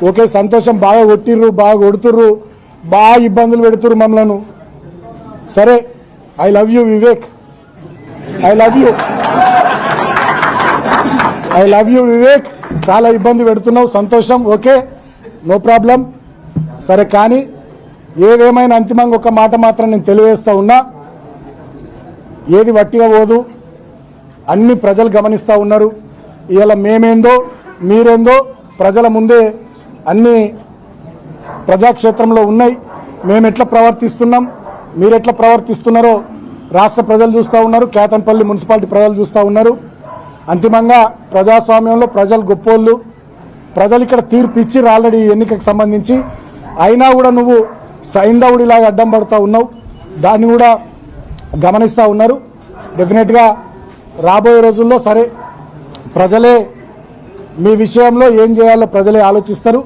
Okay సంతోషం, బాగా కొట్టిర్రు, బాగా కొడుతుర్రు, బాగా ఇబ్బందులు పెడుతుర్రు మమ్మలను. సరే, I love you Vivek, I love you, I love you Vivek. చాలా ఇబ్బంది పెడుతున్నావు, సంతోషం, ఓకే, నో ప్రాబ్లం. సరే, కానీ ఏదేమైనా అంతిమంగా ఒక మాట మాత్రం నేను తెలియజేస్తా ఉన్నా, ఏది వట్టిగా పోదు, అన్ని ప్రజలు గమనిస్తూ ఉన్నారు. ఇవాళ మేమేందో మీరేందో ప్రజల ముందే అన్ని ప్రజాక్షేత్రంలో ఉన్నాయి. మేము ఎట్లా ప్రవర్తిస్తున్నాం, మీరెట్లా ప్రవర్తిస్తున్నారో రాష్ట్ర ప్రజలు చూస్తూ ఉన్నారు, కేతన్పల్లి మున్సిపాలిటీ ప్రజలు చూస్తూ ఉన్నారు. అంతిమంగా ప్రజాస్వామ్యంలో ప్రజలు గొప్పోళ్ళు. ప్రజలు ఇక్కడ తీర్పు ఇచ్చిర్రు ఆల్రెడీ ఎన్నికకు సంబంధించి. అయినా కూడా నువ్వు సైంధవుడిలాగా అడ్డం పడుతూ ఉన్నావు, దాన్ని కూడా గమనిస్తూ ఉన్నారు. డెఫినెట్గా రాబోయే రోజుల్లో సరే ప్రజలే మీ విషయంలో ఏం చేయాలో ప్రజలే ఆలోచిస్తారు.